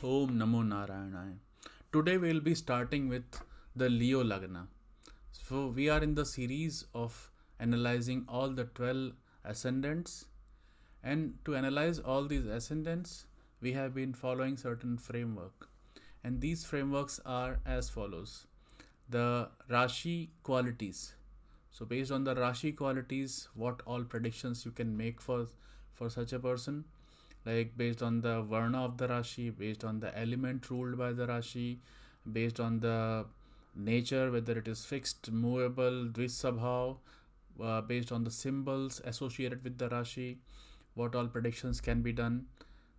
Om Namo Narayanaaya. Today we'll be starting with the Leo Lagna. So we are in the series of analyzing all the 12 ascendants, and to analyze all these ascendants we have been following certain framework, and these frameworks are as follows. The Rashi qualities. So based on the Rashi qualities, what all predictions you can make for such a person, like based on the Varna of the Rashi, based on the element ruled by the Rashi, based on the nature, whether it is fixed, movable, dvisabhav, based on the symbols associated with the Rashi, what all predictions can be done.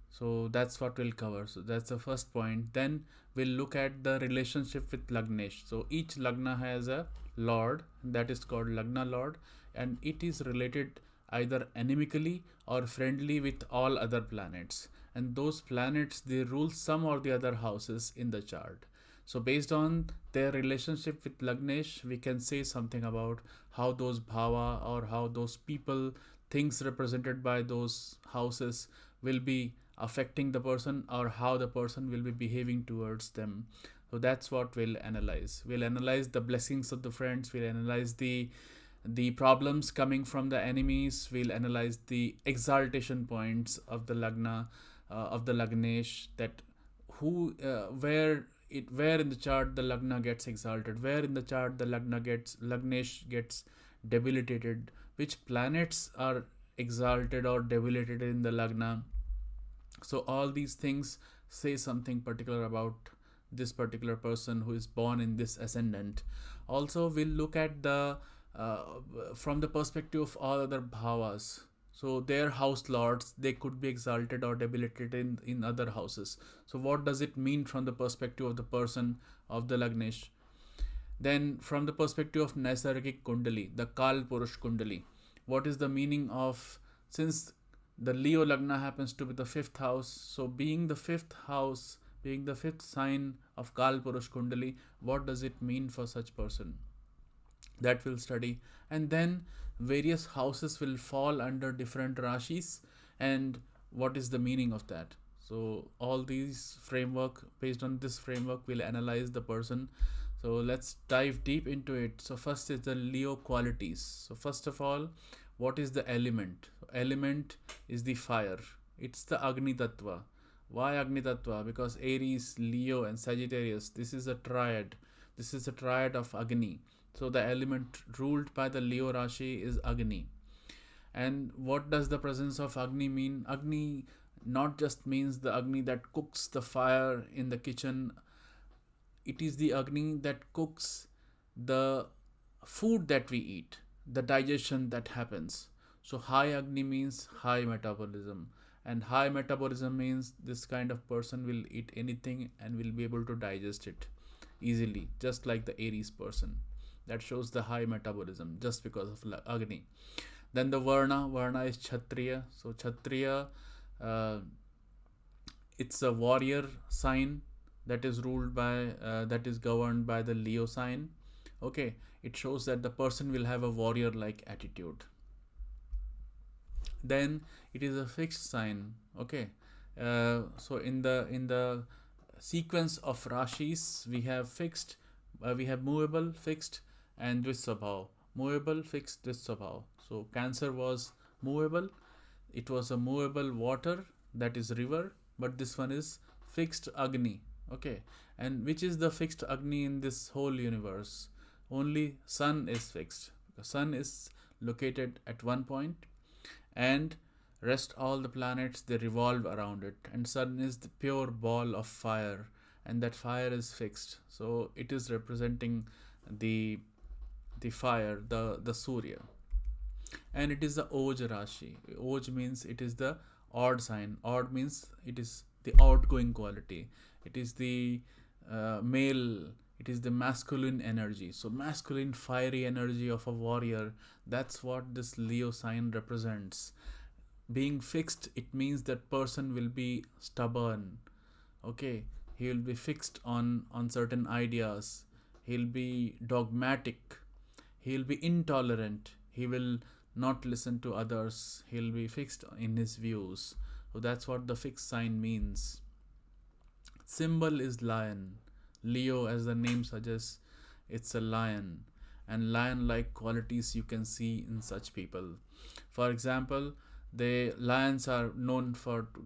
So that's what we'll cover. So that's the first point. Then we'll look at the relationship with Lagnesh. So each Lagna has a lord that is called Lagna lord, and it is related either anemically or friendly with all other planets. And those planets, they rule some or the other houses in the chart. So based on their relationship with Lagnesh, we can say something about how those bhava or how those people, things represented by those houses, will be affecting the person, or how the person will be behaving towards them. So that's what we'll analyze. We'll analyze the blessings of the friends, we'll analyze the problems coming from the enemies, we'll analyze the exaltation points of the lagna, of the Lagnesh, that where in the chart the lagna gets exalted, where in the chart the Lagnesh gets debilitated, which planets are exalted or debilitated in the lagna. So all these things say something particular about this particular person who is born in this ascendant. Also we'll look at the uh, from the perspective of all other bhavas. So their house lords, they could be exalted or debilitated in other houses. So what does it mean from the perspective of the person of the Lagnesh? Then from the perspective of Naisargic Kundali, the Kaal Purush Kundali, what is the meaning of, since the Leo Lagna happens to be the fifth house, so being the fifth house, being the fifth sign of Kaal Purush Kundali, what does it mean for such person? That we'll study. And then various houses will fall under different rashis, and what is the meaning of that. So all these framework, based on this framework, we'll analyze the person. So let's dive deep into it. So first is the Leo qualities. So first of all, what is the element? Element is the fire. It's the Agni Tattva. Why Agni Tattva? Because Aries, Leo, and Sagittarius, this is a triad. This is a triad of Agni. So the element ruled by the Leo Rashi is Agni. And what does the presence of Agni mean? Agni not just means the Agni that cooks the fire in the kitchen, it is the Agni that cooks the food that we eat, the digestion that happens. So high Agni means high metabolism. And high metabolism means this kind of person will eat anything and will be able to digest it easily, just like the Aries person. That shows the high metabolism just because of Agni. Then the Varna is Kshatriya. So Kshatriya, uh, it's a warrior sign that is ruled by, that is governed by the Leo sign. Okay, it shows that the person will have a warrior like attitude. Then it is a fixed sign. Okay, so in the sequence of rashis, we have fixed, we have movable, fixed, and dvisabhav. Movable, fixed, dvisabhav. So Cancer was movable. It was a movable water, that is river, but this one is fixed Agni. Okay, and which is the fixed Agni in this whole universe? Only Sun is fixed. The Sun is located at one point, and rest all the planets, they revolve around it, and Sun is the pure ball of fire, and that fire is fixed. So it is representing the fire, the Surya. And it is the Oj Rashi. Oj means it is the odd sign. Odd means it is the outgoing quality. It is the male. It is the masculine energy. So masculine, fiery energy of a warrior. That's what this Leo sign represents. Being fixed, it means that person will be stubborn. Okay, he will be fixed on certain ideas. He'll be dogmatic. He'll be intolerant. He will not listen to others. He'll be fixed in his views. So that's what the fixed sign means. Symbol is lion. Leo, as the name suggests, it's a lion, and lion like qualities you can see in such people. For example, the lions are known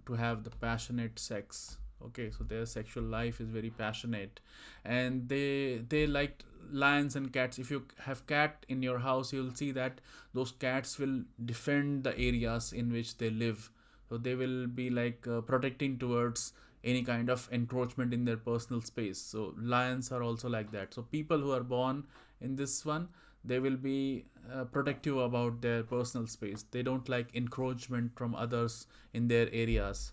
to have the passionate sex. Okay, so their sexual life is very passionate, and they like lions and cats. If you have cat in your house, you'll see that those cats will defend the areas in which they live. So they will be like protecting towards any kind of encroachment in their personal space. So lions are also like that. So people who are born in this one, they will be protective about their personal space. They don't like encroachment from others in their areas.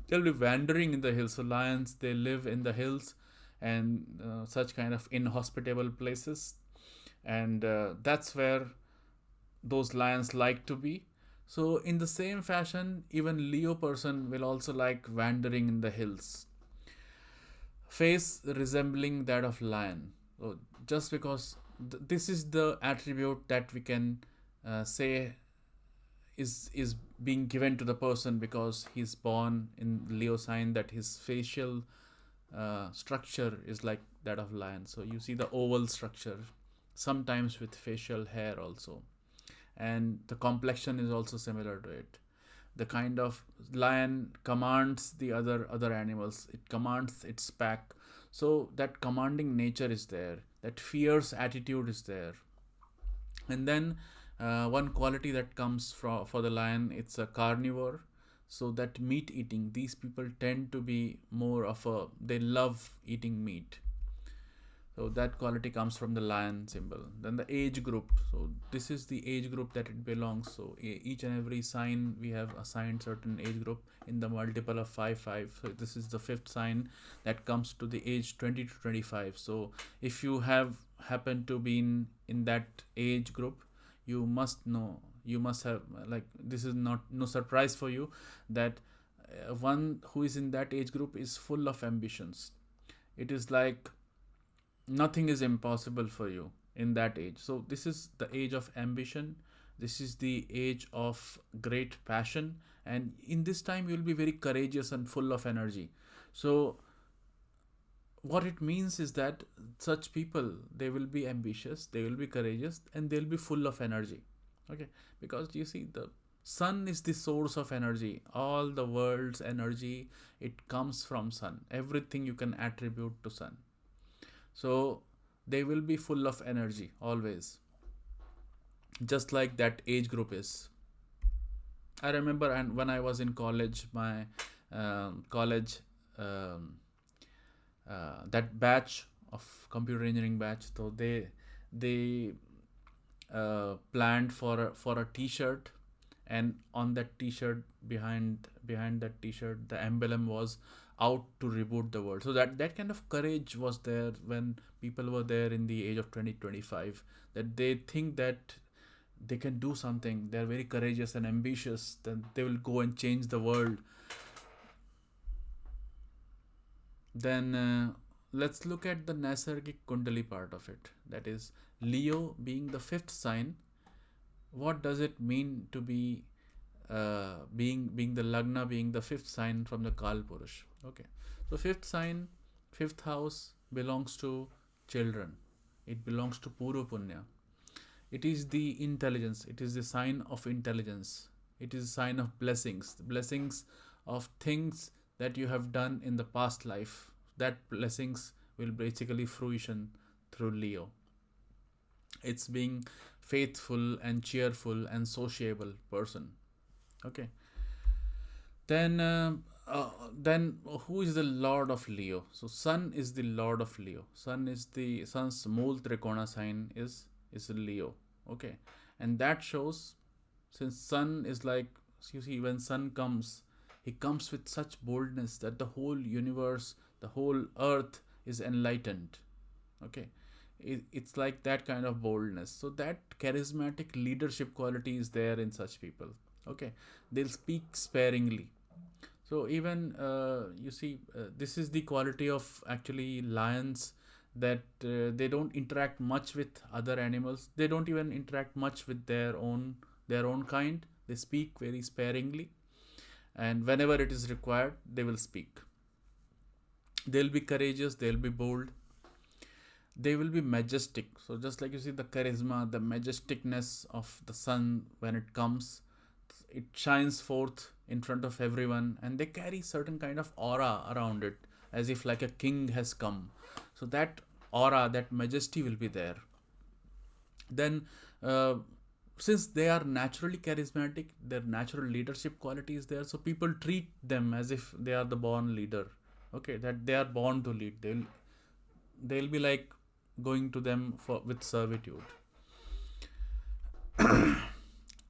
They'll be wandering in the hills. So lions, they live in the hills and such kind of inhospitable places, and that's where those lions like to be. So in the same fashion, even Leo person will also like wandering in the hills. Face resembling that of lion. So just because this is the attribute that we can say is being given to the person because he's born in Leo sign, that his facial structure is like that of lion. So you see the oval structure, sometimes with facial hair also, and the complexion is also similar to it. The kind of lion commands the other animals. It commands its pack. So that commanding nature is there. That fierce attitude is there. And then one quality that comes for the lion, it's a carnivore. So that meat eating, these people tend to be more of a, they love eating meat. So that quality comes from the lion symbol. Then the age group. So this is the age group that it belongs. So each and every sign we have assigned certain age group in the multiple of 5. So this is the fifth sign that comes to the age 20 to 25. So if you have happened to be in that age group, you must know, you must have, like, this is not no surprise for you that one who is in that age group is full of ambitions. It is like nothing is impossible for you in that age. So this is the age of ambition. This is the age of great passion, and in this time you'll be very courageous and full of energy. So what it means is that such people, they will be ambitious, they will be courageous, and they'll be full of energy. Okay, because you see, the sun is the source of energy. All the world's energy, it comes from sun. Everything you can attribute to sun. So they will be full of energy always, just like that age group is. I remember, and when I was in college, my college that batch of computer engineering batch, so they planned for a T-shirt, and on that T-shirt, behind that T-shirt, the emblem was out to reboot the world. So that kind of courage was there when people were there in the age of 2025, that they think that they can do something. They're very courageous and ambitious, then they will go and change the world. Then let's look at the Nasargic Kundali part of it. That is, Leo being the fifth sign. What does it mean to be being the lagna, being the fifth sign from the Kaal Purush? Okay, so fifth sign, fifth house belongs to children. It belongs to Puru Punya. It is the intelligence. It is the sign of intelligence. It is a sign of blessings. The blessings of things that you have done in the past life. That blessings will basically fruition through Leo. It's being faithful and cheerful and sociable person. Okay. Then who is the Lord of Leo? So Sun is the Lord of Leo. Sun's Mool Trikona sign is Leo. Okay, and that shows, since Sun is like, you see, when Sun comes, he comes with such boldness that the whole universe, the whole earth is enlightened. Okay, it's like that kind of boldness. So that charismatic leadership quality is there in such people. Okay, they'll speak sparingly. So even you see, this is the quality of actually lions, that they don't interact much with other animals. They don't even interact much with their own kind. They speak very sparingly, and whenever it is required, they will speak. They'll be courageous, they'll be bold, they will be majestic. So just like you see the charisma, the majesticness of the sun, when it comes, it shines forth in front of everyone, and they carry certain kind of aura around it, as if like a king has come. So that aura, that majesty will be there. Then since they are naturally charismatic, their natural leadership quality is there, so people treat them as if they are the born leader. Okay, that they are born to lead. They'll be like going to them for with servitude.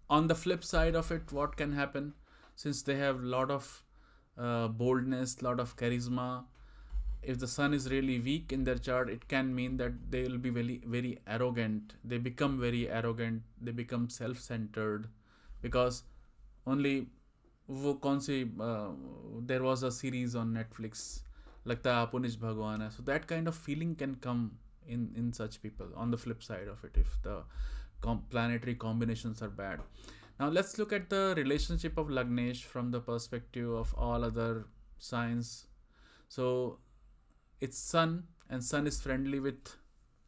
On the flip side of it, what can happen, since they have lot of boldness, lot of charisma, if the sun is really weak in their chart, it can mean that they will be very very arrogant. They become very arrogant, they become self-centered, because only वो कौन सी there was a series on Netflix, लगता है आपो निज भगवान है. So that kind of feeling can come in such people. On the flip side of it, if the planetary combinations are bad. Now let's look at the relationship of Lagnesh from the perspective of all other signs. So it's sun, and sun is friendly with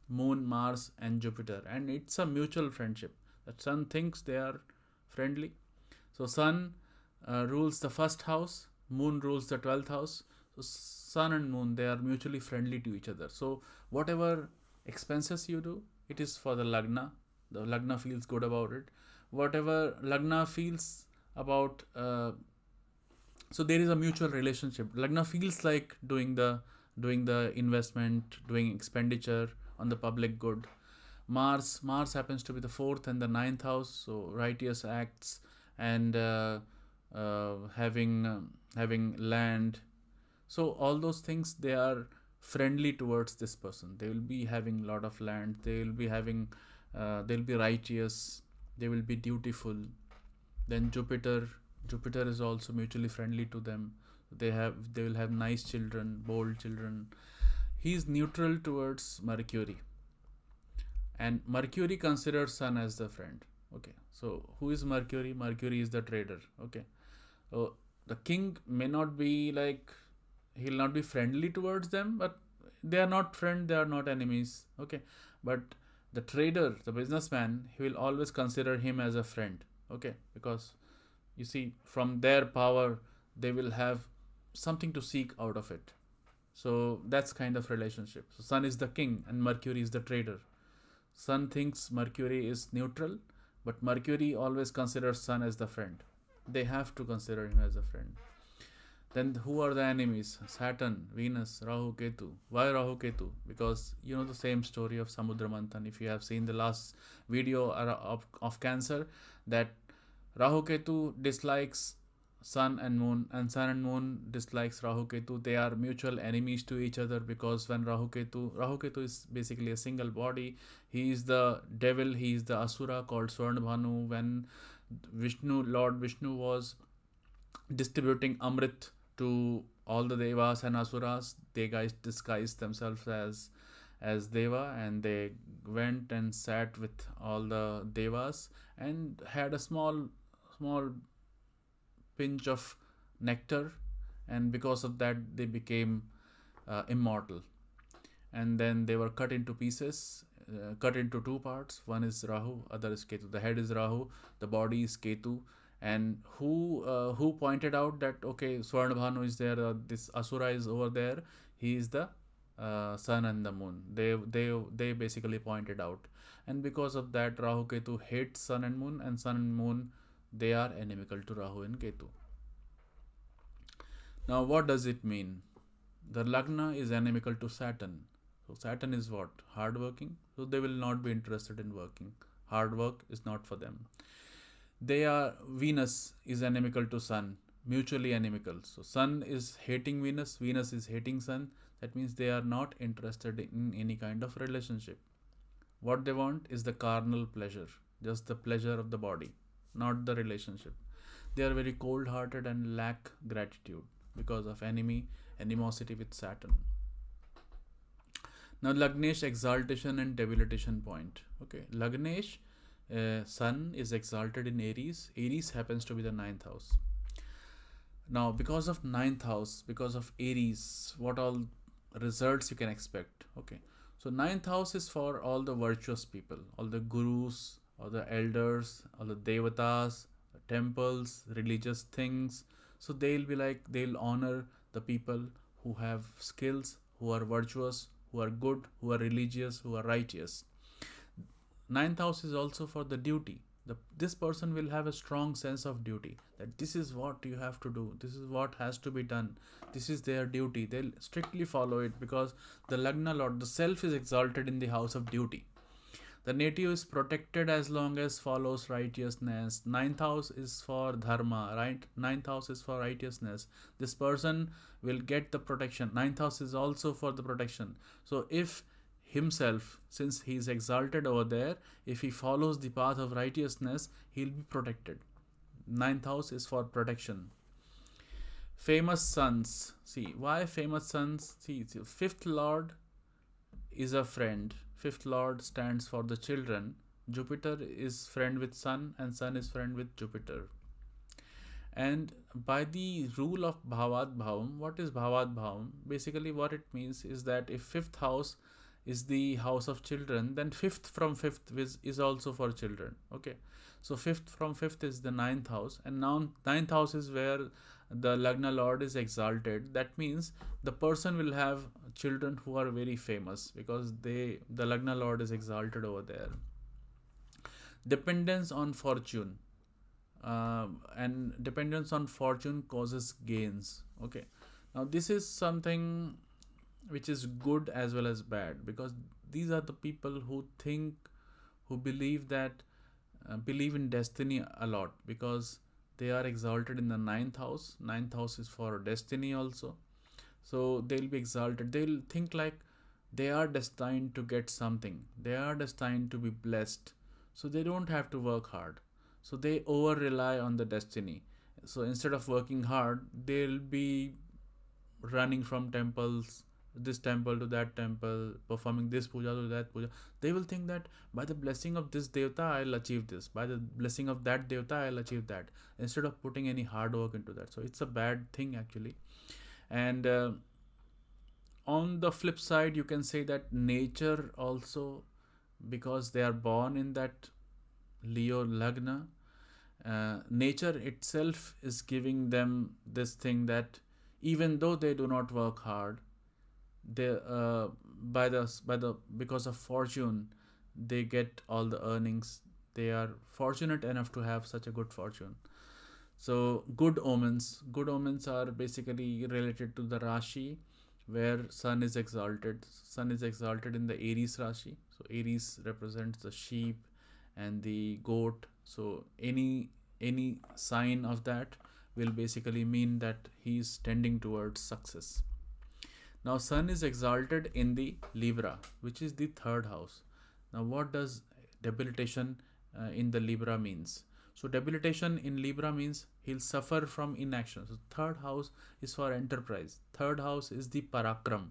moon, Mars and Jupiter, and it's a mutual friendship. That sun thinks they are friendly. So sun rules the first house, moon rules the 12th house. So sun and moon, they are mutually friendly to each other. So whatever expenses you do, it is for the lagna. The lagna feels good about it. Whatever lagna feels about so there is a mutual relationship. Lagna feels like doing the investment, doing expenditure on the public good. Mars happens to be the 4th and the 9th house, so righteous acts and having land. So all those things, they are friendly towards this person. They will be having lot of land, they will be having they'll be righteous, they will be dutiful. Then Jupiter is also mutually friendly to them. They will have nice children, bold children. He is neutral towards Mercury, and Mercury considers sun as the friend. Okay, so who is Mercury? Mercury is the trader. Okay, so the king may not be like, he'll not be friendly towards them, but they are not friends, they are not enemies. Okay, but the trader, the businessman, he will always consider him as a friend. Okay, because you see, from their power they will have something to seek out of it. So that's kind of relationship. So sun is the king and Mercury is the trader. Sun thinks Mercury is neutral, but Mercury always considers sun as the friend. They have to consider him as a friend. Then who are the enemies? Saturn, Venus, Rahu, Ketu. Why Rahu, Ketu? Because you know the same story of Samudra Manthan. If you have seen the last video of Cancer, that Rahu Ketu dislikes Sun and Moon, and Sun and Moon dislikes Rahu Ketu. They are mutual enemies to each other, because when Rahu Ketu is basically a single body. He is the devil, he is the Asura called Swarnabhanu. When Lord Vishnu was distributing Amrit to all the Devas and Asuras, they guys disguised themselves as Deva, and they went and sat with all the Devas and had a small pinch of nectar, and because of that they became immortal. And then they were cut into pieces, cut into two parts. One is Rahu, other is Ketu. The head is Rahu, the body is Ketu. And who pointed out that okay, Swarnabhanu is there, this Asura is over there, he is the sun and the moon. They basically pointed out, and because of that Rahu Ketu hates sun and moon, and sun and moon, they are inimical to Rahu and Ketu. Now what does it mean? The lagna is inimical to Saturn. So Saturn is what? Hardworking. So they will not be interested in working. Hard work is not for them. Venus is inimical to Sun, mutually inimical. So Sun is hating Venus, Venus is hating Sun. That means they are not interested in any kind of relationship. What they want is the carnal pleasure, just the pleasure of the body, not the relationship. They are very cold-hearted and lack gratitude because of animosity with Saturn. Now Lagnesh, exaltation and debilitation point. Okay, Lagnesh, Sun is exalted in Aries. Aries happens to be the 9th house. Now because of 9th house, because of Aries, what all results you can expect. Okay, so ninth house is for all the virtuous people, all the gurus, all the elders, all the devatas, temples, religious things. So they'll be like, they'll honor the people who have skills, who are virtuous, who are good, who are religious, who are righteous. Ninth house is also for the duty. This person will have a strong sense of duty, that this is what you have to do, this is what has to be done, this is their duty. They'll strictly follow it because the Lagna Lord, the self, is exalted in the house of duty. The native is protected as long as follows righteousness. Ninth house is for dharma, right? Ninth house is for righteousness. This person will get the protection. Ninth house is also for the protection. So if himself, since he is exalted over there, if he follows the path of righteousness, he'll be protected. Ninth house is for protection. Famous sons. See, why famous sons? See, fifth lord is a friend. Fifth lord stands for the children. Jupiter is friend with sun, and sun is friend with Jupiter. And by the rule of Bhavad Bhavam, what is Bhavad Bhavam? Basically, what it means is that if fifth house is the house of children, then fifth from fifth is also for children. Okay, so fifth from fifth is the ninth house, and now ninth house is where the Lagna Lord is exalted. That means the person will have children who are very famous because the Lagna Lord is exalted over there. Dependence on fortune. And dependence on fortune causes gains. Okay, now this is something which is good as well as bad, because these are the people who think, who believe that believe in destiny a lot, because they are exalted in the ninth house. Ninth house is for destiny also. So they'll be exalted, they'll think like they are destined to get something, they are destined to be blessed, so they don't have to work hard, so they over rely on the destiny. So instead of working hard, they'll be running from temples, this temple to that temple, performing this puja to that puja. They will think that by the blessing of this devta I'll achieve this, by the blessing of that devta I'll achieve that, instead of putting any hard work into that. So it's a bad thing actually. And on the flip side, you can say that nature also, because they are born in that Leo Lagna, nature itself is giving them this thing that even though they do not work hard, they by the because of fortune, they get all the earnings. They are fortunate enough to have such a good fortune. So good omens are basically related to the Rashi where Sun is exalted. Sun is exalted in the Aries Rashi. So Aries represents the sheep and the goat. So any sign of that will basically mean that he is tending towards success. Now Sun is exalted in the Libra, which is the third house. Now what does debilitation in the Libra means? So debilitation in Libra means he'll suffer from inaction. So third house is for enterprise. Third house is the parakram.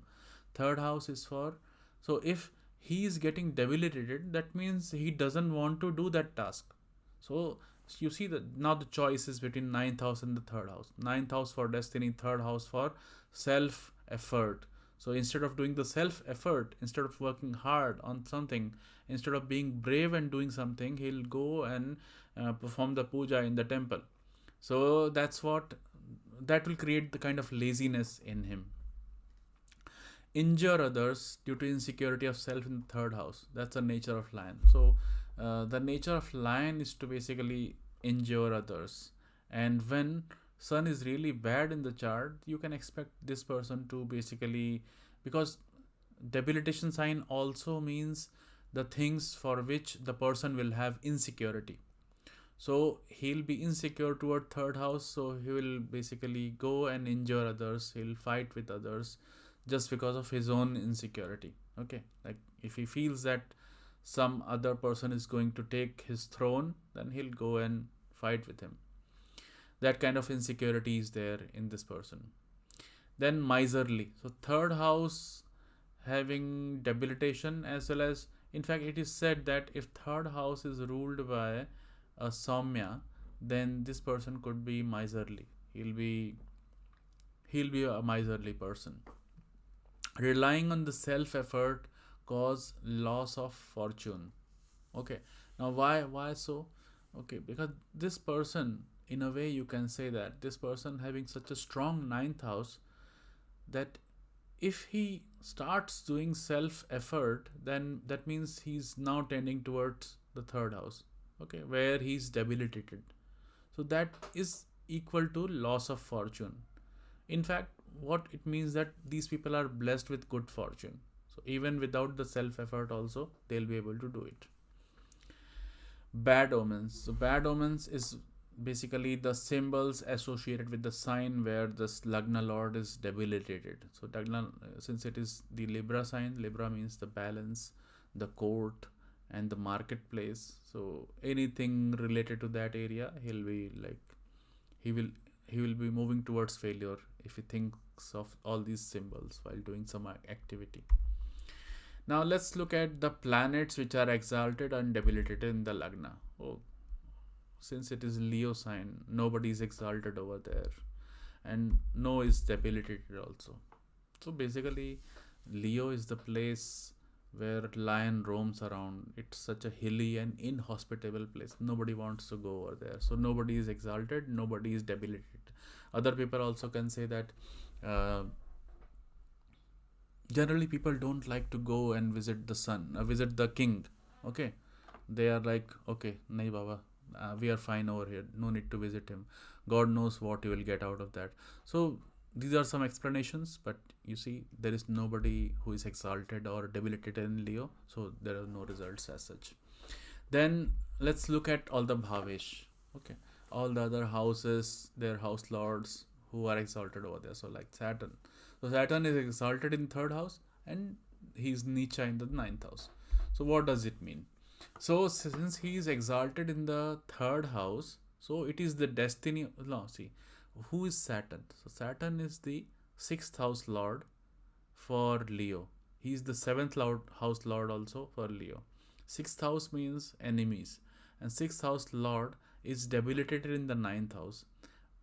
Third house is for, so if he is getting debilitated, that means he doesn't want to do that task. So you see that now the choice is between ninth house and the third house. Ninth house for destiny, third house for self effort. So instead of doing the self effort, instead of working hard on something, instead of being brave and doing something, he'll go and perform the puja in the temple. So that will create the kind of laziness in him. Injure others due to insecurity of self in the third house. That's the nature of lion. So the nature of lion is to basically injure others. And when sun is really bad in the chart, you can expect this person to basically, because debilitation sign also means the things for which the person will have insecurity. So he'll be insecure toward third house, so he will basically go and injure others, he'll fight with others just because of his own insecurity. Okay, like if he feels that some other person is going to take his throne, then he'll go and fight with him. That kind of insecurity is there in this person. Then miserly. So third house having debilitation, as well as, in fact it is said that if third house is ruled by a Saumya, then this person could be miserly. He'll be a miserly person. Relying on the self effort cause loss of fortune. Okay, now why so? Okay, because this person, in a way you can say that this person having such a strong ninth house, that if he starts doing self effort, then that means he's now tending towards the third house, okay, where he's debilitated. So that is equal to loss of fortune. In fact, what it means that these people are blessed with good fortune. So even without the self effort also they'll be able to do it. Bad omens. So bad omens is basically the symbols associated with the sign where this lagna lord is debilitated. So lagna, since it is the Libra sign, Libra means the balance, the court, and the marketplace. So anything related to that area, he'll be like, he will he will be moving towards failure if he thinks of all these symbols while doing some activity. Now let's look at the planets which are exalted and debilitated in the lagna. Oh, since it is Leo sign, nobody is exalted over there, and no is debilitated also. So basically, Leo is the place where lion roams around. It's such a hilly and inhospitable place. Nobody wants to go over there. So nobody is exalted, nobody is debilitated. Other people also can say that uh, generally people don't like to go and visit the sun, visit the king. Okay, they are like, okay, nahi baba, we are fine over here, no need to visit him. God knows what you will get out of that. So these are some explanations, but you see, there is nobody who is exalted or debilitated in Leo, so there are no results as such. Then let's look at all the Bhavesh. Okay, all the other houses, their house lords who are exalted over there. So like Saturn. So Saturn is exalted in third house, and he's Nietzsche in the ninth house. So what does it mean? So since he is exalted in the third house, so it is the destiny. No, see, who is Saturn? So Saturn is the sixth house lord for Leo. He is the seventh house lord also for Leo. Sixth house means enemies, and sixth house lord is debilitated in the ninth house.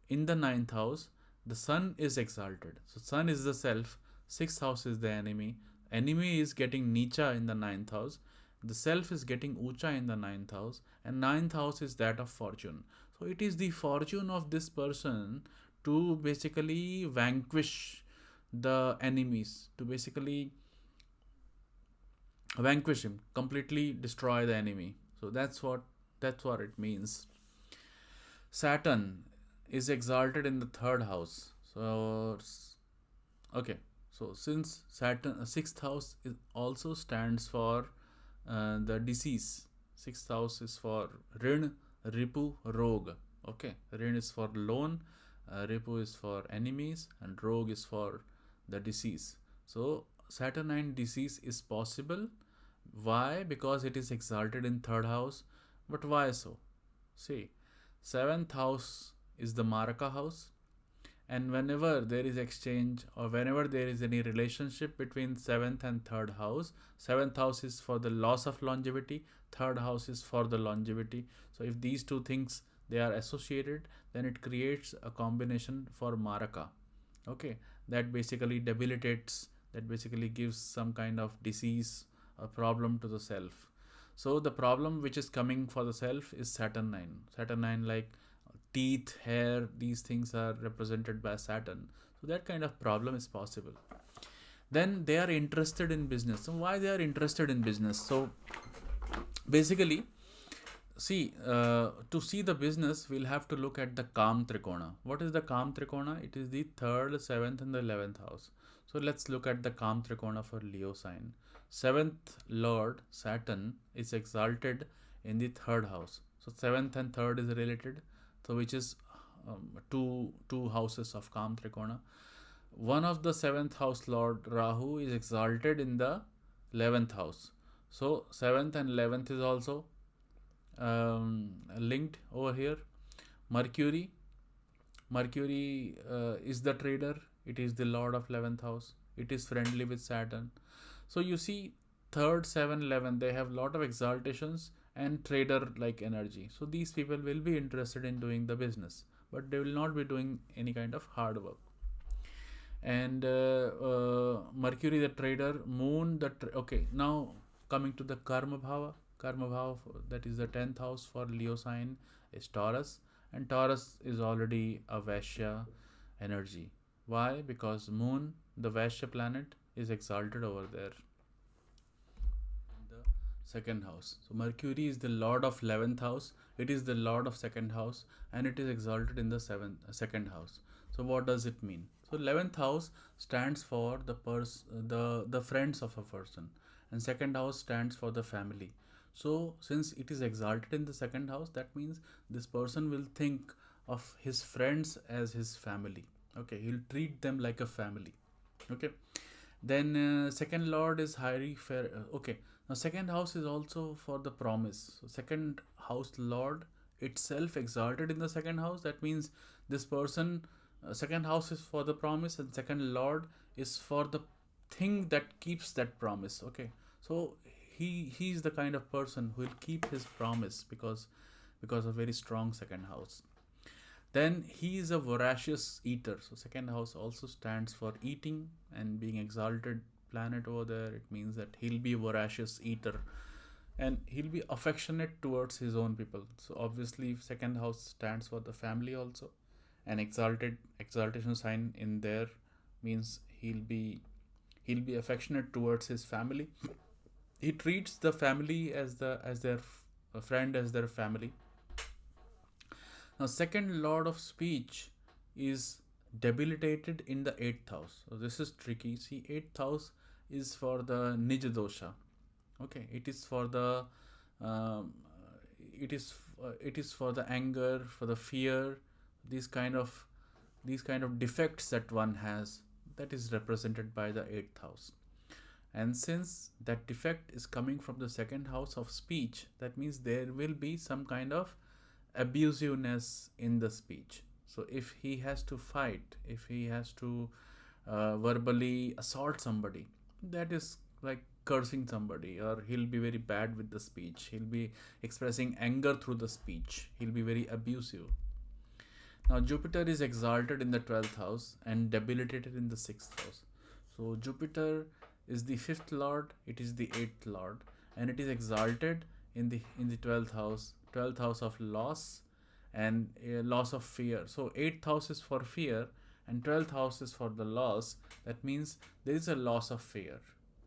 In the ninth house, the sun is exalted. So sun is the self, sixth house is the enemy. Enemy is getting Nicha in the ninth house. The self is getting Ucha in the ninth house, and ninth house is that of fortune. So it is the fortune of this person to basically vanquish the enemies, to basically vanquish him, completely destroy the enemy. So that's what it means. Saturn is exalted in the third house. So okay, so since Saturn sixth house is also stands for the disease. Sixth house is for Rin, Ripu, Rog. Okay, Rin is for loan, Ripu is for enemies, and Rog is for the disease. So Saturnine disease is possible. Why? Because it is exalted in third house. But why so? See, seventh house is the Maraka house, and whenever there is exchange or whenever there is any relationship between seventh and third house, seventh house is for the loss of longevity, third house is for the longevity. So if these two things they are associated, then it creates a combination for Maraka. Okay, that basically debilitates, that basically gives some kind of disease, a problem to the self. So the problem which is coming for the self is Saturn 9. Like teeth, hair, these things are represented by Saturn. So that kind of problem is possible. Then they are interested in business. So why they are interested in business? So basically, see, to see the business, we'll have to look at the Kam Trikona. What is the Kam Trikona? It is the third, seventh, and the 11th house. So let's look at the Kam Trikona for Leo sign. Seventh Lord Saturn is exalted in the third house. So seventh and third is related. So which is two houses of Kam Trikona. One of the seventh house Lord Rahu is exalted in the 11th house. So seventh and 11th is also linked over here. Mercury is the trader. It is the lord of 11th house. It is friendly with Saturn. So you see, third, 7, 11, they have lot of exaltations and trader like energy. So these people will be interested in doing the business, but they will not be doing any kind of hard work. And Mercury the trader, Moon the okay. Now coming to the karma bhava. Karma bhava, that is the 10th house for Leo sign, is Taurus, and Taurus is already a Vaishya energy. Why? Because Moon, the Vaishya planet, is exalted over there, the second house. So Mercury is the lord of 11th house. It is the lord of second house, and it is exalted in the second house. So what does it mean? So 11th house stands for the friends of a person, and second house stands for the family. So since it is exalted in the second house, that means this person will think of his friends as his family. Okay, he'll treat them like a family. Okay, then second lord is highly fair. Okay, now second house is also for the promise. So second house lord itself exalted in the second house. That means this person, second house is for the promise, and second lord is for the thing that keeps that promise. Okay, so he's the kind of person who will keep his promise because of very strong second house. Then he is a voracious eater. So second house also stands for eating, and being exalted planet over there, it means that he'll be a voracious eater, and he'll be affectionate towards his own people. So obviously second house stands for the family also. An exaltation sign in there means he'll be affectionate towards his family. He treats the family as their friend, as their family. Now, second lord of speech is debilitated in the 8th house. So this is tricky. See, 8th house is for the Nij dosha. Okay, it is for the um, it is for the anger, for the fear, these kind of defects that one has, that is represented by the 8th house. And since that defect is coming from the second house of speech, that means there will be some kind of abusiveness in the speech. So if he has to fight, if he has to verbally assault somebody, that is like cursing somebody, or he'll be very bad with the speech. He'll be expressing anger through the speech. He'll be very abusive. Now, Jupiter is exalted in the 12th house and debilitated in the 6th house. So, Jupiter is the 5th lord, it is the 8th lord, and it is exalted in the 12th house, 12th house of loss and loss of fear. So, 8th house is for fear, and 12th house is for the loss. That means there is a loss of fear.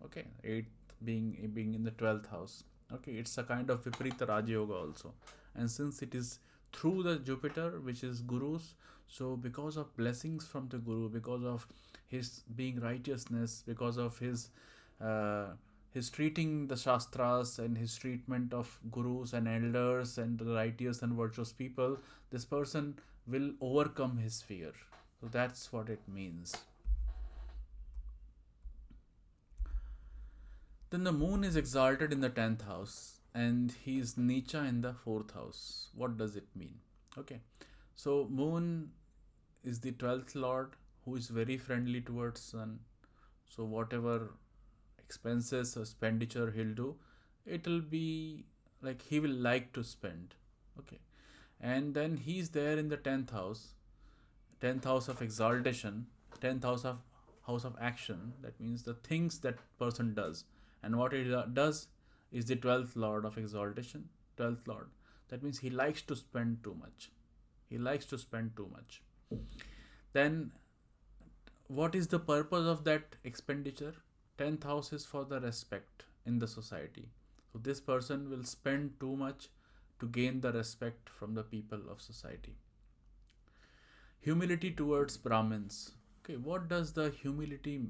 Okay, 8th being in the 12th house. Okay, it's a kind of Viparita Raja Yoga also. And since it is through the Jupiter, which is Guru's, so because of blessings from the Guru, because of his being righteousness, because of his treating the Shastras and his treatment of Gurus and elders and the righteous and virtuous people, this person will overcome his fear. So that's what it means. Then the moon is exalted in the 10th house, and he is Nicha in the 4th house. What does it mean? Okay, so moon is the 12th lord who is very friendly towards sun. So whatever expenses or expenditure he'll do, it'll be like he will like to spend. Okay, and then he's there in the 10th house, 10th house of exaltation, 10th house of action. That means the things that person does, and what he does is the 12th lord of exaltation, 12th lord. That means he likes to spend too much. He likes to spend too much. Then what is the purpose of that expenditure? 10th house is for the respect in the society. So this person will spend too much to gain the respect from the people of society. Humility towards Brahmins. Okay, what does the humility?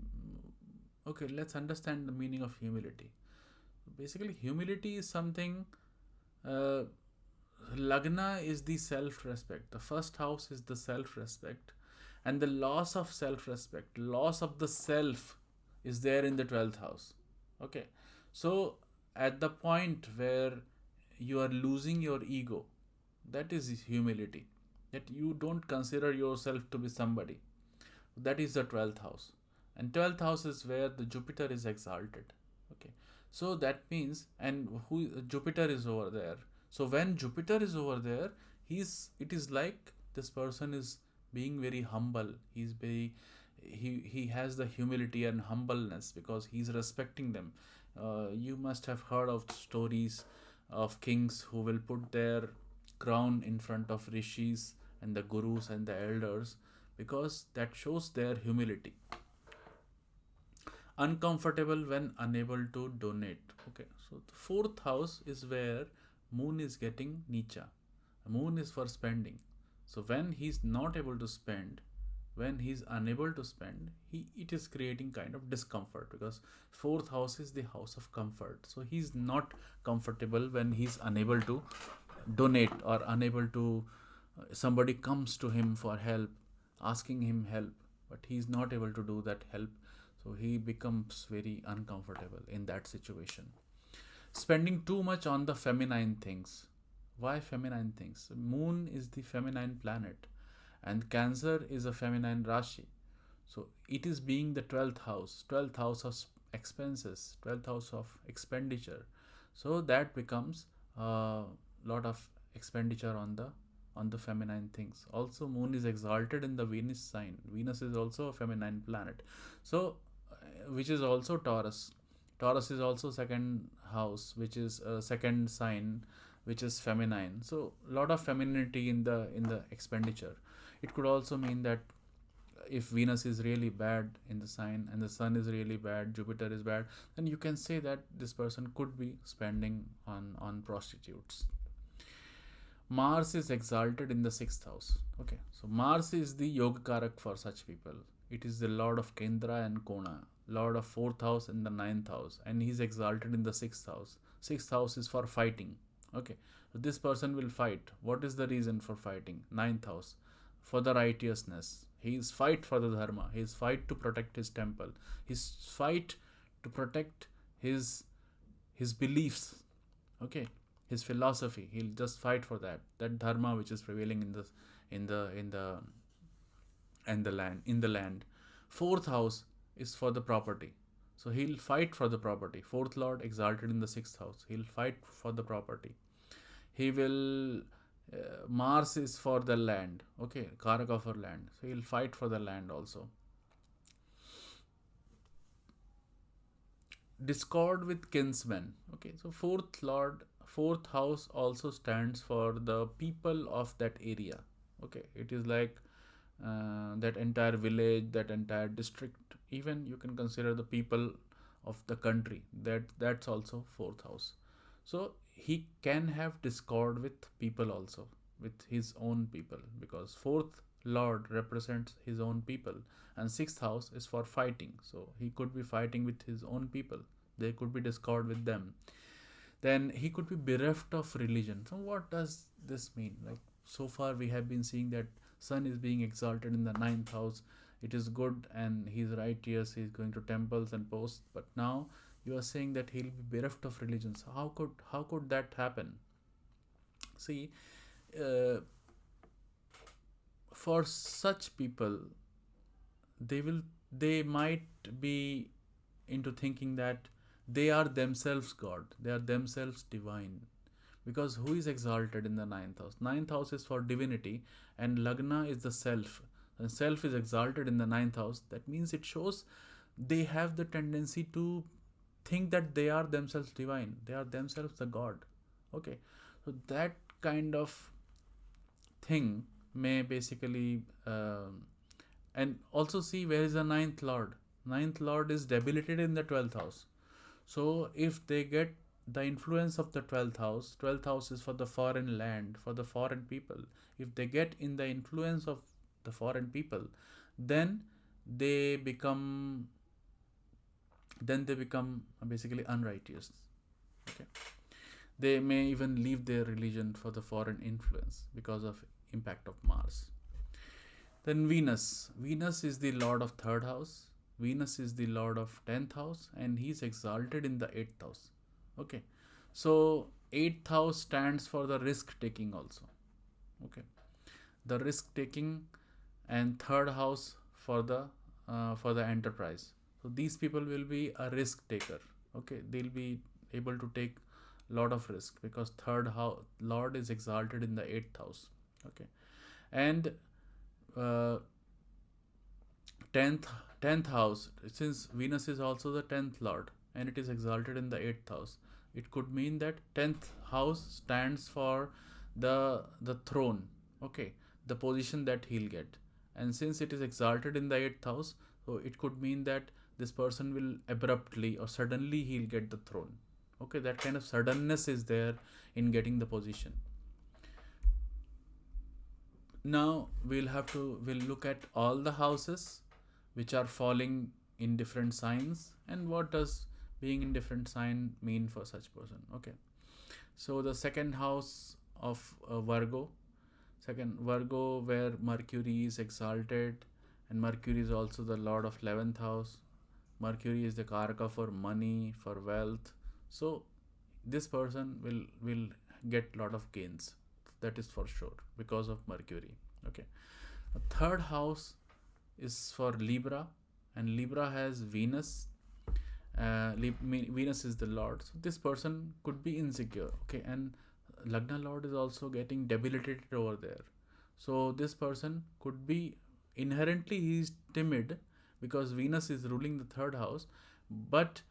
Okay, let's understand the meaning of humility. Basically, humility is something. Uh, Lagna is the self-respect. The first house is the self-respect, and the loss of self-respect, loss of the self, is there in the 12th house. Okay, so at the point where you are losing your ego, that is humility, that you don't consider yourself to be somebody. That is the 12th house, and 12th house is where the Jupiter is exalted. Okay, so that means, and who Jupiter is over there. So when Jupiter is over there, it is like this person is being very humble. He's very he has the humility and humbleness because he's respecting them. You must have heard of stories of kings who will put their crown in front of rishis and the gurus and the elders because that shows their humility. Uncomfortable when unable to donate. Okay, so the fourth house is where moon is getting nicha. Moon is for spending. So when he's not able to spend, when he's unable to spend, he it is creating kind of discomfort because fourth house is the house of comfort. So he's not comfortable when he's unable to donate or unable to somebody comes to him for help, asking him help, but he's not able to do that help. So he becomes very uncomfortable in that situation. Spending too much on the feminine things. Why feminine things? Moon is the feminine planet and Cancer is a feminine Rashi. So it is being the 12th house, 12th house of expenses, 12th house of expenditure. So that becomes a lot of expenditure on the feminine things. Also, Moon is exalted in the Venus sign. Venus is also a feminine planet. So, which is also Taurus. Taurus is also second house, which is a second sign, which is feminine. So, lot of femininity in the expenditure. It could also mean that if Venus is really bad in the sign and the Sun is really bad, Jupiter is bad, then you can say that this person could be spending on prostitutes. Mars is exalted in the sixth house. Okay, so Mars is the yoga karak for such people. It is the lord of Kendra and Kona, lord of fourth house and the ninth house, and he's exalted in the sixth house. Sixth house is for fighting. Okay, so this person will fight. What is the reason for fighting? Ninth house, for the righteousness. He is fight for the dharma. He is fight to protect his temple. His fight to protect his beliefs. Okay, his philosophy. He'll just fight for that dharma which is prevailing in the land. Fourth house is for the property. So he'll fight for the property. Fourth lord exalted in the sixth house. He'll fight for the property. He will. Mars is for the land. Okay, Karaka for land. So he'll fight for the land also. Discord with kinsmen. Okay, so fourth house also stands for the people of that area. Okay, it is like that entire village, that entire district. Even you can consider the people of the country. That's also fourth house. So he can have discord with people also, with his own people, because fourth lord represents his own people and sixth house is for fighting. So he could be fighting with his own people. There could be discord with them. Then he could be bereft of religion. So what does this mean? Like, so far we have been seeing that Sun is being exalted in the ninth house. It is good and he's righteous. He's going to temples and posts. But now you are saying that he'll be bereft of religion. So how could that happen? See, for such people, they might be into thinking that they are themselves God, they are themselves divine. Because who is exalted in the ninth house? Ninth house is for divinity, and lagna is the self. And self is exalted in the ninth house. That means it shows they have the tendency to think that they are themselves divine, they are themselves the God. Okay, so that kind of thing may basically and also see where is the ninth lord. Ninth lord is debilitated in the 12th house. So if they get the influence of the 12th house is for the foreign land, for the foreign people. If they get in the influence of the foreign people, then they become basically unrighteous. Okay, they may even leave their religion for the foreign influence because of impact of Mars. Then Venus is the lord of third house. Venus is the lord of 10th house, and he's exalted in the 8th house. Okay, so 8th house stands for the risk taking also. Okay, the risk taking, and third house for the enterprise. So these people will be a risk taker. Okay, they'll be able to take lot of risk because third house lord is exalted in the 8th house. Okay, and 10th 10th house, since Venus is also the 10th lord and it is exalted in the 8th house, it could mean that 10th house stands for the throne, okay, the position that he'll get. And since it is exalted in the 8th house, so it could mean that this person will abruptly or suddenly he'll get the throne. Okay, that kind of suddenness is there in getting the position. Now we'll look at all the houses which are falling in different signs, and what does being in different sign mean for such person. Okay, so the second house of Virgo, second Virgo, where Mercury is exalted, and Mercury is also the lord of 11th house. Mercury is the karaka for money, for wealth. So this person will get lot of gains, that is for sure, because of Mercury. Okay, a third house is for Libra, and Libra has Venus. Venus is the lord, so this person could be insecure. Okay, and Lagna lord is also getting debilitated over there, so this person could be inherently he is timid because Venus is ruling the third house, but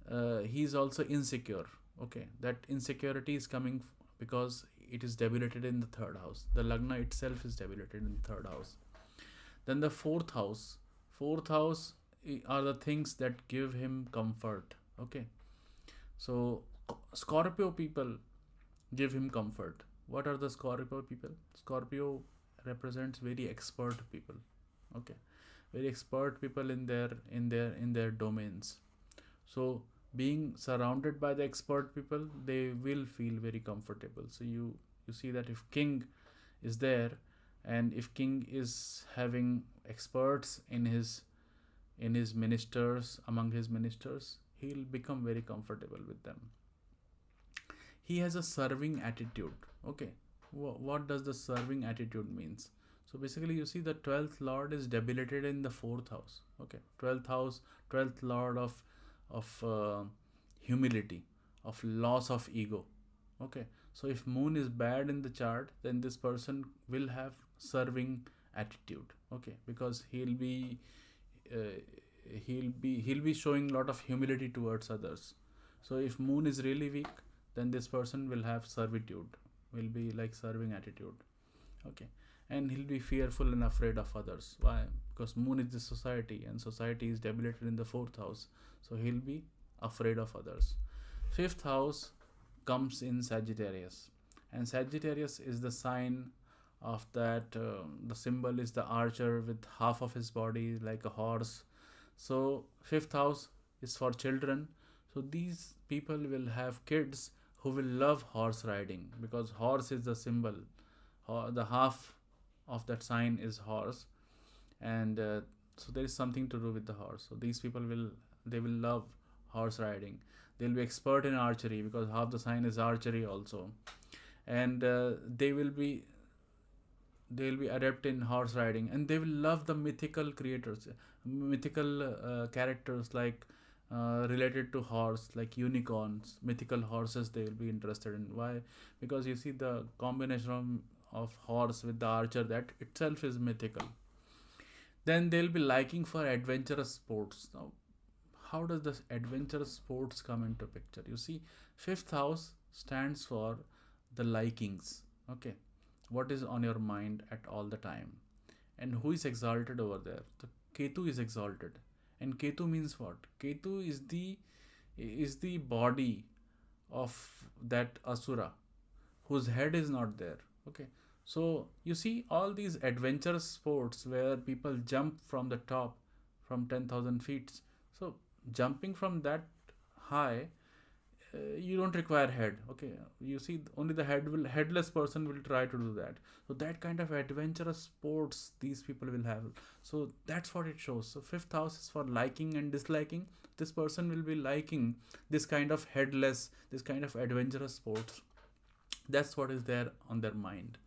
he is also insecure. Okay, that insecurity is coming because it is debilitated in the third house. The Lagna itself is debilitated in the third house. Then the fourth house are the things that give him comfort. Okay, so Scorpio people give him comfort. What are the Scorpio people? Scorpio represents very expert people. Okay, very expert people in their domains. So being surrounded by the expert people, they will feel very comfortable. So you see that if king is there, and if king is having experts in his ministers, among his ministers, he'll become very comfortable with them. He has a serving attitude. Okay, what does the serving attitude means? So basically you see the 12th lord is debilitated in the 4th house. Okay, 12th house, 12th lord of humility, of loss of ego. Okay, so if moon is bad in the chart, then this person will have serving attitude. Okay, because uh, he'll be showing lot of humility towards others. So if moon is really weak, then this person will have servitude, will be like serving attitude. Okay, and he'll be fearful and afraid of others. Why? Because moon is the society, and society is debilitated in the 4th house, so he'll be afraid of others. 5th house comes in Sagittarius, and Sagittarius is the sign of that. The symbol is the archer with half of his body like a horse. So 5th house is for children. So these people will have kids who will love horse riding, because horse is the symbol. The half of that sign is horse, and so there is something to do with the horse. So these people will love horse riding. They'll be expert in archery because half the sign is archery also, and they'll be adept in horse riding, and they will love the mythical creators, mythical characters, like related to horse, like unicorns, mythical horses. They will be interested in. Why? Because you see the combination of horse with the archer, that itself is mythical. Then they'll be liking for adventurous sports. Now, how does this adventurous sports come into picture? You see, 5th house stands for the likings. Okay, what is on your mind at all the time, and who is exalted over there? The Ketu is exalted, and Ketu means what? Ketu is the body of that asura, whose head is not there. Okay, so you see all these adventurous sports where people jump from the top, from 10,000 feet. So jumping from that high, you don't require head. Okay, you see only the headless person will try to do that. So that kind of adventurous sports these people will have. So that's what it shows. So 5th house is for liking and disliking. This person will be liking this kind of headless, this kind of adventurous sports. That's what is there on their mind.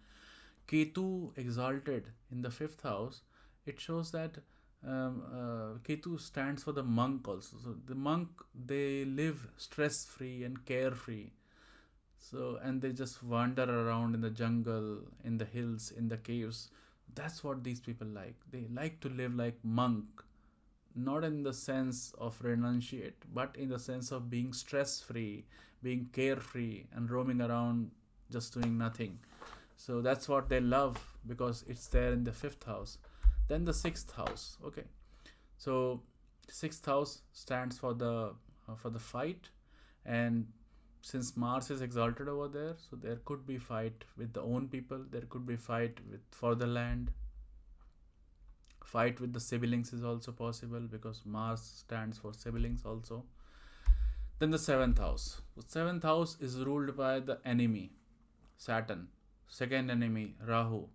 Ketu exalted in the 5th house, it shows that Ketu stands for the monk also. So the monk, they live stress free and carefree. So, and they just wander around in the jungle, in the hills, in the caves. That's what these people like. They like to live like monk. not in the sense of renunciate, but in the sense of being stress free, being carefree, and roaming around just doing nothing. So that's what they love because it's there in the fifth house. Then the sixth house. Okay, so sixth house stands for the fight, and since Mars is exalted over there, so there could be fight with the own people. There could be fight with for the land. Fight with the siblings is also possible because Mars stands for siblings also. Then the seventh house. The seventh house is ruled by the enemy, Saturn. Second enemy, Rahu.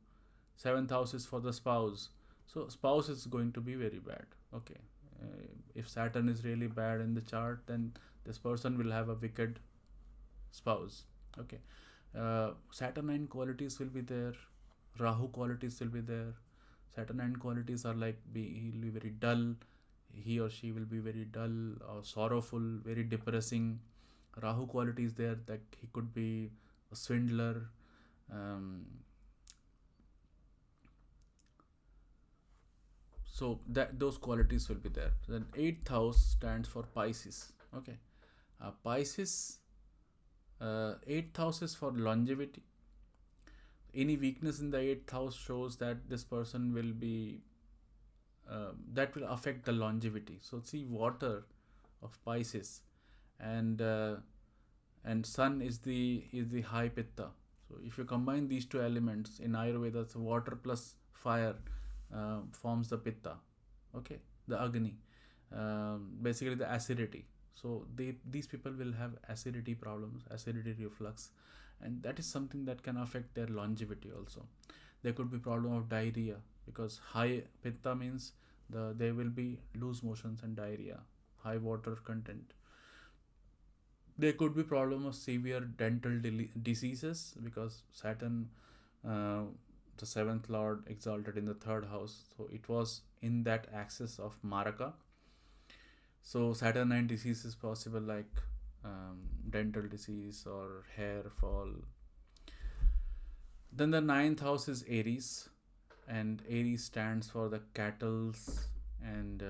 Seventh house is for the spouse. So spouse is going to be very bad. Okay. If Saturn is really bad in the chart, then this person will have a wicked spouse. Okay. Saturnine qualities will be there. Rahu qualities will be there. Saturnine qualities are like he'll be very dull. He or she will be very dull or sorrowful, very depressing. Rahu qualities there that he could be a swindler. So that those qualities will be there. Then eighth house stands for Pisces. Okay, Pisces. Eighth house is for longevity. Any weakness in the eighth house shows that this person will be that will affect the longevity. So see, water of Pisces, and sun is the high pitta. So if you combine these two elements in Ayurveda, so water plus fire forms the pitta. Okay, the Agni, basically the acidity. So these people will have acidity problems, acidity reflux, and that is something that can affect their longevity also. There could be problem of diarrhea because high pitta means there will be loose motions and diarrhea, high water content. There could be problem of severe dental diseases because Saturn, uh, the seventh lord, exalted in the third house, so it was in that axis of Maraka. So Saturnine disease is possible, like dental disease or hair fall. Then the ninth house is Aries, and Aries stands for the cattles and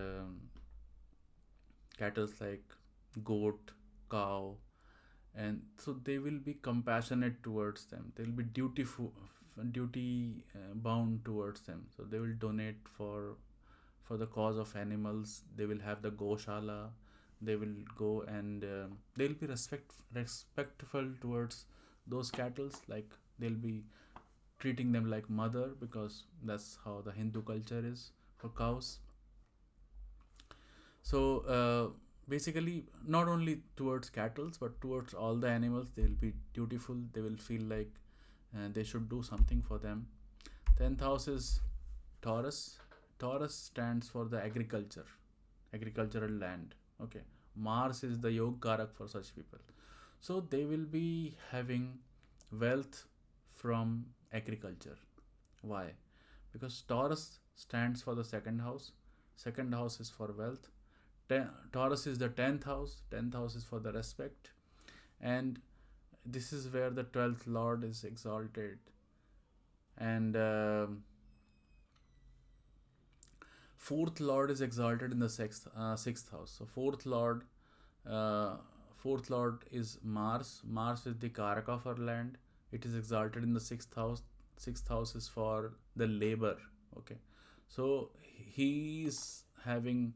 cattles like goat, cow, and so they will be compassionate towards them. They will be duty bound towards them. So they will donate for the cause of animals. They will have the goshala. They will go and they will be respectful towards those cattle. Like they'll be treating them like mother because that's how the Hindu culture is for cows. So basically, not only towards cattle but towards all the animals, they will be dutiful. They will feel like they should do something for them. 10th house is Taurus. Taurus stands for the agricultural land. Okay, Mars is the Yog for such people. So they will be having wealth from agriculture. Why? Because Taurus stands for the second house. Second house is for wealth. Taurus is the 10th house. 10th house is for the respect. And this is where the 12th lord is exalted. And fourth lord is exalted in the sixth house. So fourth lord is Mars. Mars is the Karaka for land. It is exalted in the sixth house. Sixth house is for the labor. Okay, so he is having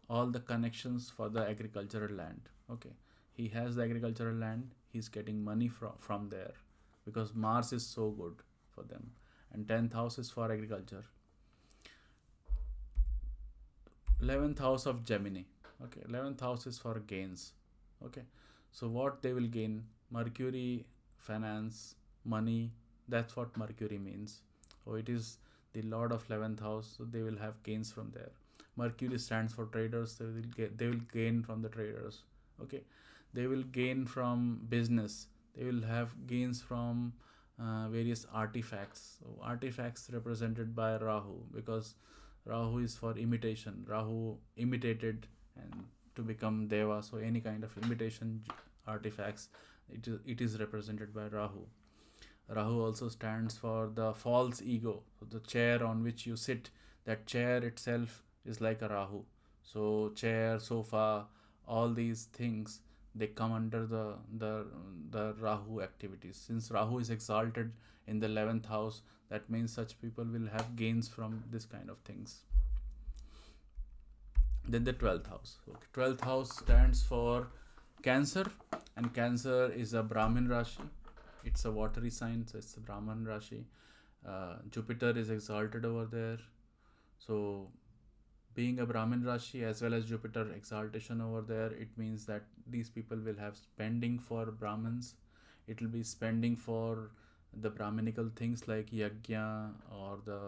all the connections for the agricultural land. Okay, he has the agricultural land. He's getting money from there because Mars is so good for them. And 10th house is for agriculture. 11th house of Gemini. Okay, 11th house is for gains. Okay, so what they will gain? Mercury, finance, money. That's what Mercury means. So it is the lord of 11th house, so they will have gains from there. Mercury stands for traders. They will gain from the traders. Okay, they will gain from business. They will have gains from various artifacts. So artifacts represented by Rahu, because Rahu is for imitation. Rahu imitated and to become Deva. So any kind of imitation artifacts, it is represented by Rahu. Rahu also stands for the false ego. So the chair on which you sit, that chair itself is like a Rahu. So chair, sofa, all these things, they come under the Rahu activities. Since Rahu is exalted in the 11th house, that means such people will have gains from this kind of things. Then the 12th house. Okay, 12th house stands for Cancer, and Cancer is a Brahmin Rashi. It's a watery sign, so it's a Brahman Rashi. Jupiter is exalted over there. So, being a Brahmin Rashi as well as Jupiter exaltation over there, it means that these people will have spending for Brahmins. It will be spending for the Brahminical things like yajna or the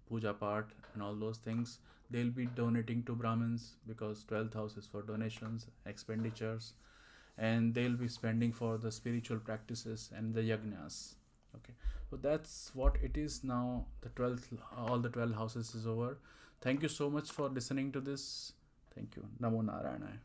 puja part and all those things. They'll be donating to Brahmins because 12th house is for donations, expenditures, and they'll be spending for the spiritual practices and the yajnas. Okay, so that's what it is now. The 12th, all the 12 houses is over. Thank you so much for listening to this. Thank you. Namo Narayana.